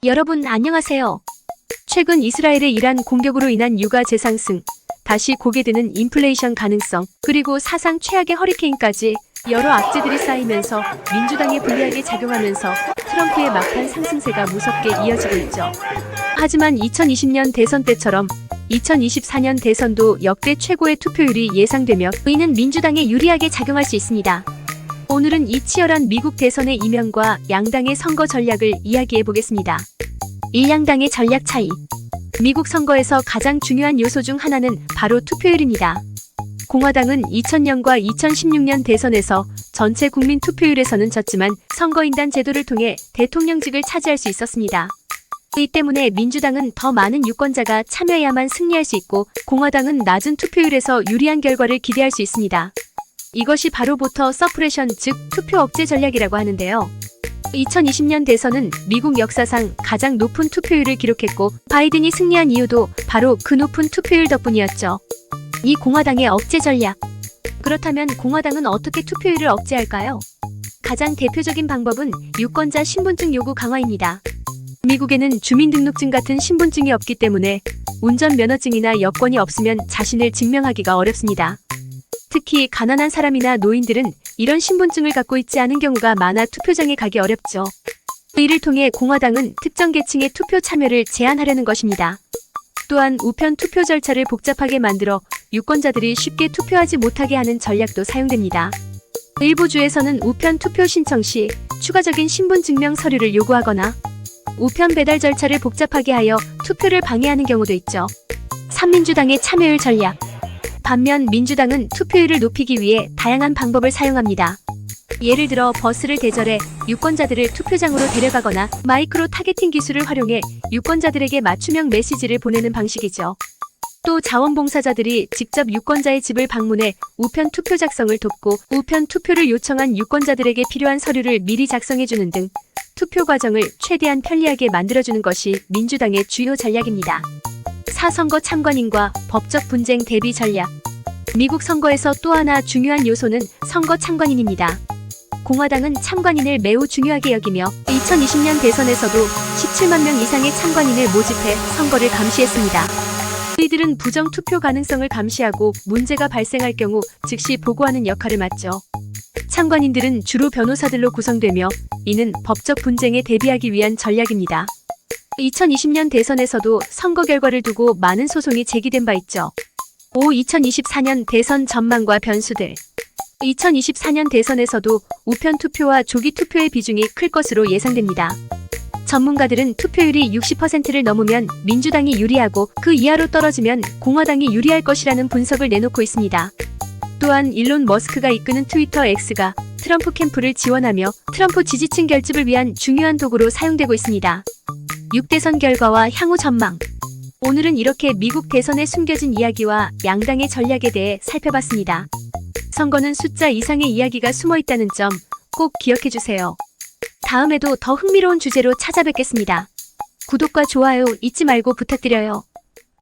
여러분 안녕하세요. 최근 이스라엘의 이란 공격으로 인한 유가 재상승, 다시 고개 드는 인플레이션 가능성, 그리고 사상 최악의 허리케인까지 여러 악재들이 쌓이면서 민주당에 불리하게 작용하면서 트럼프의 막판 상승세가 무섭게 이어지고 있죠. 하지만 2020년 대선 때처럼 2024년 대선도 역대 최고의 투표율이 예상되며 이는 민주당에 유리하게 작용할 수 있습니다. 오늘은 이 치열한 미국 대선의 이면과 양당의 선거 전략을 이야기해 보겠습니다. 1양당의 전략 차이. 미국 선거에서 가장 중요한 요소 중 하나는 바로 투표율입니다. 공화당은 2000년과 2016년 대선에서 전체 국민 투표율에서는 졌지만 선거인단 제도를 통해 대통령직을 차지할 수 있었습니다. 이 때문에 민주당은 더 많은 유권자가 참여해야만 승리할 수 있고 공화당은 낮은 투표율에서 유리한 결과를 기대할 수 있습니다. 이것이 바로 보터 서프레션, 즉 투표 억제 전략이라고 하는데요. 2020년 대선은 미국 역사상 가장 높은 투표율을 기록했고 바이든이 승리한 이유도 바로 그 높은 투표율 덕분이었죠. 이 공화당의 억제 전략. 그렇다면 공화당은 어떻게 투표율을 억제할까요? 가장 대표적인 방법은 유권자 신분증 요구 강화입니다. 미국에는 주민등록증 같은 신분증이 없기 때문에 운전면허증이나 여권이 없으면 자신을 증명하기가 어렵습니다. 특히 가난한 사람이나 노인들은 이런 신분증을 갖고 있지 않은 경우가 많아 투표장에 가기 어렵죠. 이를 통해 공화당은 특정 계층의 투표 참여를 제한하려는 것입니다. 또한 우편 투표 절차를 복잡하게 만들어 유권자들이 쉽게 투표하지 못하게 하는 전략도 사용됩니다. 일부 주에서는 우편 투표 신청 시 추가적인 신분증명 서류를 요구하거나 우편 배달 절차를 복잡하게 하여 투표를 방해하는 경우도 있죠. 3민주당의 참여율 전략. 반면 민주당은 투표율을 높이기 위해 다양한 방법을 사용합니다. 예를 들어 버스를 대절해 유권자들을 투표장으로 데려가거나 마이크로 타겟팅 기술을 활용해 유권자들에게 맞춤형 메시지를 보내는 방식이죠. 또 자원봉사자들이 직접 유권자의 집을 방문해 우편 투표 작성을 돕고 우편 투표를 요청한 유권자들에게 필요한 서류를 미리 작성해주는 등 투표 과정을 최대한 편리하게 만들어주는 것이 민주당의 주요 전략입니다. 4선거 참관인과 법적 분쟁 대비 전략. 미국 선거에서 또 하나 중요한 요소는 선거 참관인입니다. 공화당은 참관인을 매우 중요하게 여기며 2020년 대선에서도 17만 명 이상의 참관인을 모집해 선거를 감시했습니다. 이들은 부정 투표 가능성을 감시하고 문제가 발생할 경우 즉시 보고하는 역할을 맡죠. 참관인들은 주로 변호사들로 구성되며 이는 법적 분쟁에 대비하기 위한 전략입니다. 2020년 대선에서도 선거 결과를 두고 많은 소송이 제기된 바 있죠. 2024년 대선 전망과 변수들. 2024년 대선에서도 우편 투표와 조기 투표의 비중이 클 것으로 예상됩니다. 전문가들은 투표율이 60%를 넘으면 민주당이 유리하고 그 이하로 떨어지면 공화당이 유리할 것이라는 분석을 내놓고 있습니다. 또한 일론 머스크가 이끄는 트위터 X가 트럼프 캠프를 지원하며 트럼프 지지층 결집을 위한 중요한 도구로 사용되고 있습니다. 6대선 결과와 향후 전망. 오늘은 이렇게 미국 대선에 숨겨진 이야기와 양당의 전략에 대해 살펴봤습니다. 선거는 숫자 이상의 이야기가 숨어 있다는 점 꼭 기억해 주세요. 다음에도 더 흥미로운 주제로 찾아뵙겠습니다. 구독과 좋아요 잊지 말고 부탁드려요.